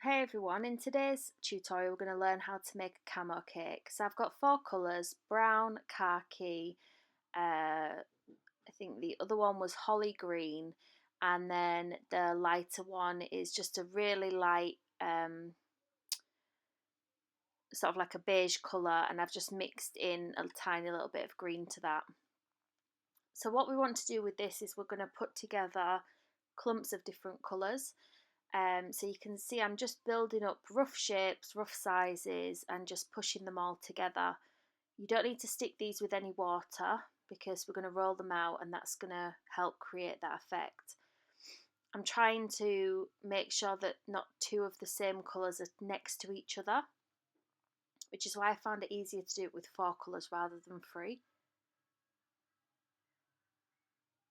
Hey everyone, in today's tutorial we're going to learn how to make a camo cake. So I've got four colours: brown, khaki, I think the other one was holly green, and then the lighter one is just a really light sort of like a beige colour, and I've just mixed in a tiny little bit of green to that. So what we want to do with this is we're going to put together clumps of different colours. So you can see I'm just building up rough shapes, rough sizes, and just pushing them all together. You don't need to stick these with any water because we're going to roll them out and that's going to help create that effect. I'm trying to make sure that not two of the same colours are next to each other, which is why I found it easier to do it with four colours rather than three.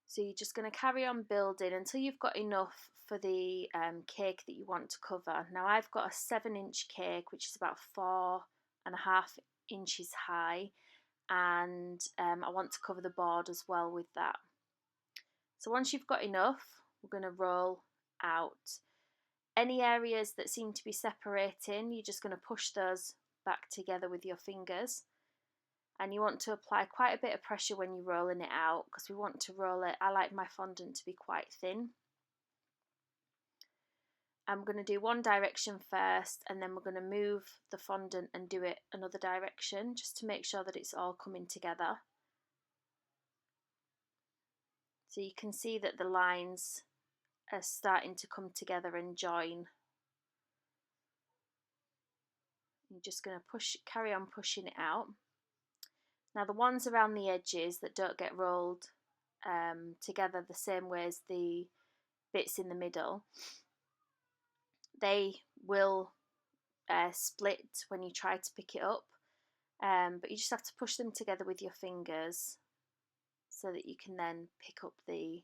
So you're just going to carry on building until you've got enough for the cake that you want to cover. Now I've got a 7-inch cake, which is about 4.5 inches high, and I want to cover the board as well with that. So once you've got enough, we're going to roll out. Any areas that seem to be separating, you're just going to push those back together with your fingers. And you want to apply quite a bit of pressure when you're rolling it out because we want to roll it. I like my fondant to be quite thin. I'm going to do one direction first and then we're going to move the fondant and do it another direction just to make sure that it's all coming together. So you can see that the lines are starting to come together and join. You're just going to carry on pushing it out. Now the ones around the edges that don't get rolled together the same way as the bits in the middle, they will split when you try to pick it up, but you just have to push them together with your fingers so that you can then pick up you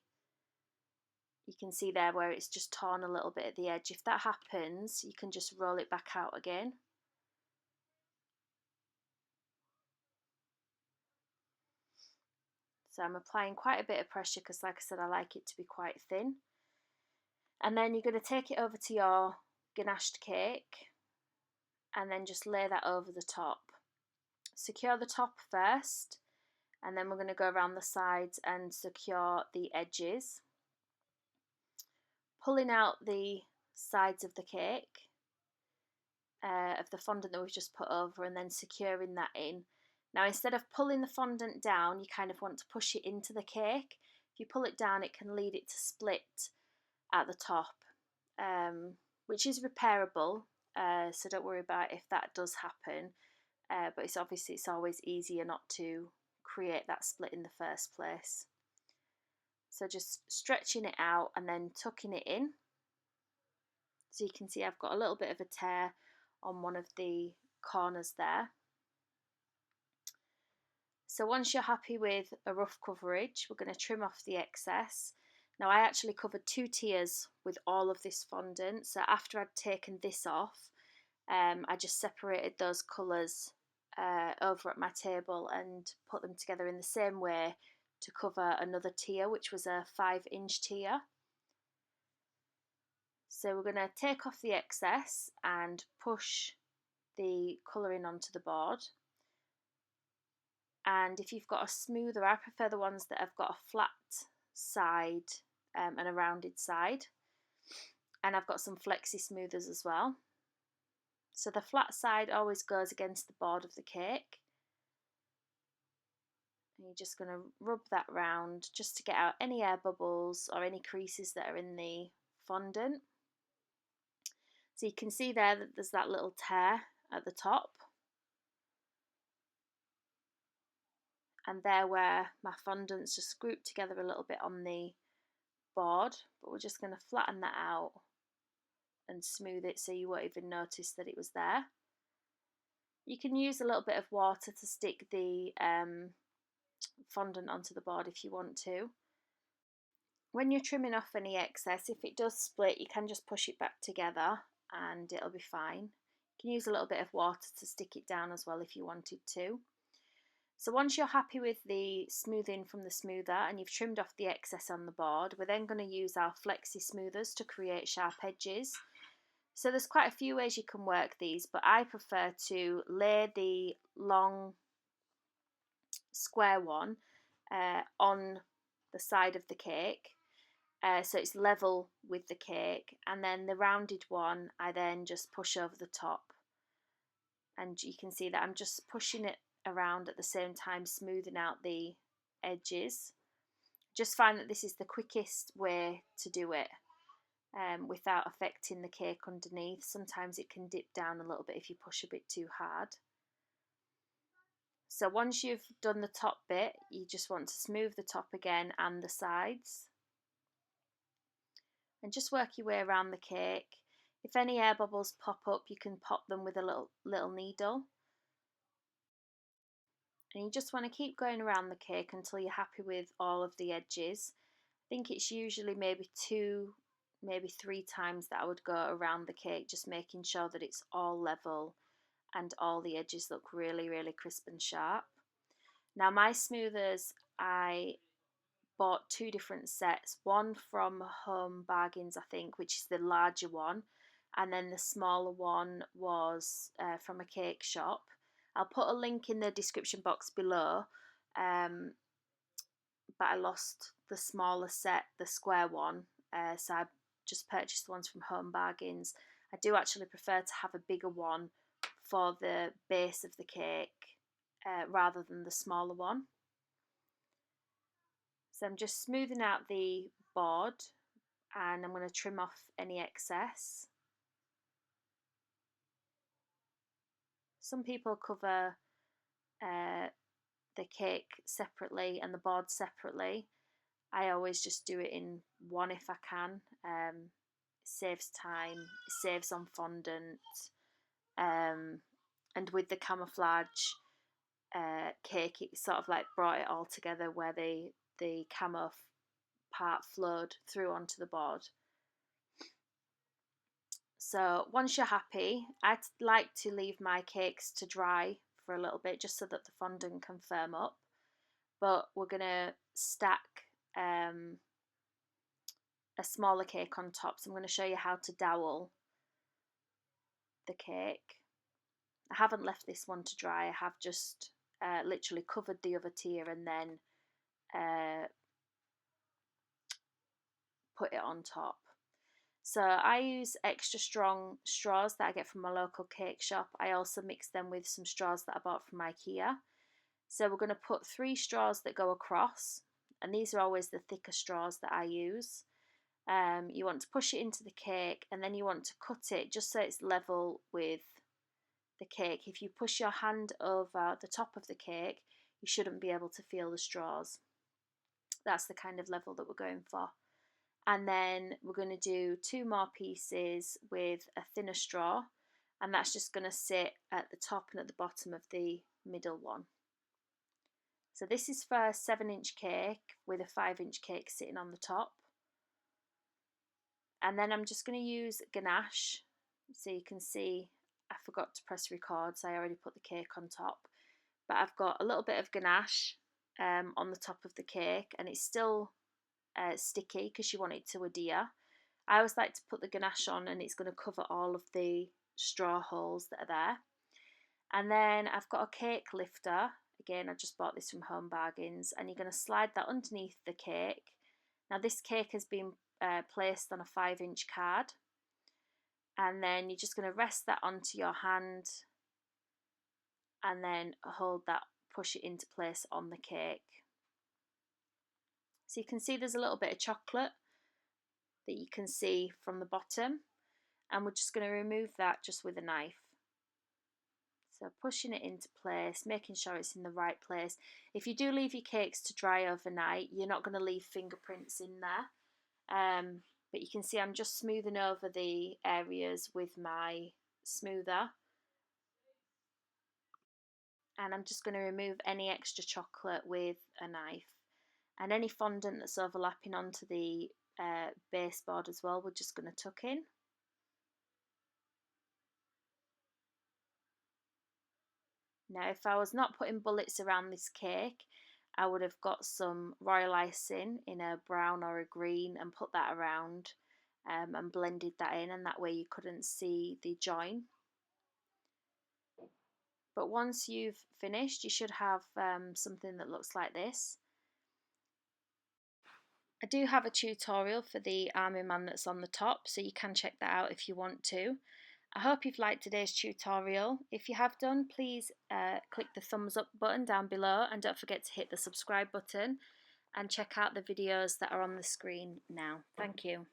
can see there where it's just torn a little bit at the edge. If that happens, you can just roll it back out again. So I'm applying quite a bit of pressure because, like I said, I like it to be quite thin. And then you're going to take it over to your ganached cake and then just lay that over the top. Secure the top first, and then we're going to go around the sides and secure the edges. Pulling out the sides of the cake, of the fondant that we've just put over, and then securing that in. Now instead of pulling the fondant down, you kind of want to push it into the cake. If you pull it down, it can lead it to split at the top, which is repairable, so don't worry about if that does happen, but it's always easier not to create that split in the first place. So just stretching it out and then tucking it in. So you can see I've got a little bit of a tear on one of the corners there. So once you're happy with a rough coverage, we're going to trim off the excess. Now I actually covered 2 tiers with all of this fondant, so after I'd taken this off, I just separated those colours over at my table and put them together in the same way to cover another tier, which was a 5-inch tier. So we're going to take off the excess and push the colouring onto the board. And if you've got a smoother, I prefer the ones that have got a flat side and a rounded side. And I've got some flexi smoothers as well. So the flat side always goes against the board of the cake. And you're just going to rub that round just to get out any air bubbles or any creases that are in the fondant. So you can see there that there's that little tear at the top. And there where my fondant's just grouped together a little bit on the board, but we're just going to flatten that out and smooth it so you won't even notice that it was there. You can use a little bit of water to stick the fondant onto the board if you want to. When you're trimming off any excess, if it does split, you can just push it back together and it'll be fine. You can use a little bit of water to stick it down as well if you wanted to. So once you're happy with the smoothing from the smoother and you've trimmed off the excess on the board, we're then going to use our flexi smoothers to create sharp edges. So there's quite a few ways you can work these, but I prefer to lay the long square one on the side of the cake, so it's level with the cake, and then the rounded one I then just push over the top, and you can see that I'm just pushing it around at the same time, smoothing out the edges. Just find that this is the quickest way to do it, without affecting the cake underneath. Sometimes it can dip down a little bit if you push a bit too hard. So once you've done the top bit, you just want to smooth the top again and the sides, and just work your way around the cake. If any air bubbles pop up, you can pop them with a little needle, and you just want to keep going around the cake until you're happy with all of the edges. I think it's usually maybe 2, maybe 3 times that I would go around the cake, just making sure that it's all level and all the edges look really, really crisp and sharp. Now my smoothers, I bought 2 different sets, one from Home Bargains I think, which is the larger one, and then the smaller one was from a cake shop. I'll put a link in the description box below, but I lost the smaller set, the square one, so I just purchased the ones from Home Bargains. I do actually prefer to have a bigger one for the base of the cake rather than the smaller one. So I'm just smoothing out the board, and I'm going to trim off any excess. Some people cover the cake separately and the board separately. I always just do it in one if I can. It saves time, it saves on fondant, and with the camouflage cake, it sort of like brought it all together where the camo part flowed through onto the board. So once you're happy, I'd like to leave my cakes to dry for a little bit just so that the fondant can firm up. But we're going to stack a smaller cake on top. So I'm going to show you how to dowel the cake. I haven't left this one to dry. I have just literally covered the other tier and then put it on top. So I use extra strong straws that I get from my local cake shop. I also mix them with some straws that I bought from IKEA. So we're going to put 3 straws that go across, and these are always the thicker straws that I use. You want to push it into the cake, and then you want to cut it just so it's level with the cake. If you push your hand over the top of the cake, you shouldn't be able to feel the straws. That's the kind of level that we're going for. And then we're going to do 2 more pieces with a thinner straw, and that's just going to sit at the top and at the bottom of the middle one. So this is for a 7-inch cake with a 5-inch cake sitting on the top. And then I'm just going to use ganache. So you can see I forgot to press record, so I already put the cake on top. But I've got a little bit of ganache on the top of the cake, and it's still sticky because you want it to adhere. I always like to put the ganache on, and it's going to cover all of the straw holes that are there. And then I've got a cake lifter. Again, I just bought this from Home Bargains, and you're going to slide that underneath the cake. Now this cake has been placed on a 5-inch card, and then you're just going to rest that onto your hand and then hold that, push it into place on the cake. So you can see there's a little bit of chocolate that you can see from the bottom, and we're just going to remove that just with a knife. So pushing it into place, making sure it's in the right place. If you do leave your cakes to dry overnight, you're not going to leave fingerprints in there. But you can see I'm just smoothing over the areas with my smoother. And I'm just going to remove any extra chocolate with a knife. And any fondant that's overlapping onto the base board as well, we're just going to tuck in. Now if I was not putting bullets around this cake, I would have got some royal icing in a brown or a green and put that around. and blended that in, and that way you couldn't see the join. But once you've finished, you should have something that looks like this. I do have a tutorial for the army man that's on the top, so you can check that out if you want to. I hope you've liked today's tutorial. If you have done, please click the thumbs up button down below, and don't forget to hit the subscribe button and check out the videos that are on the screen now. Thank you.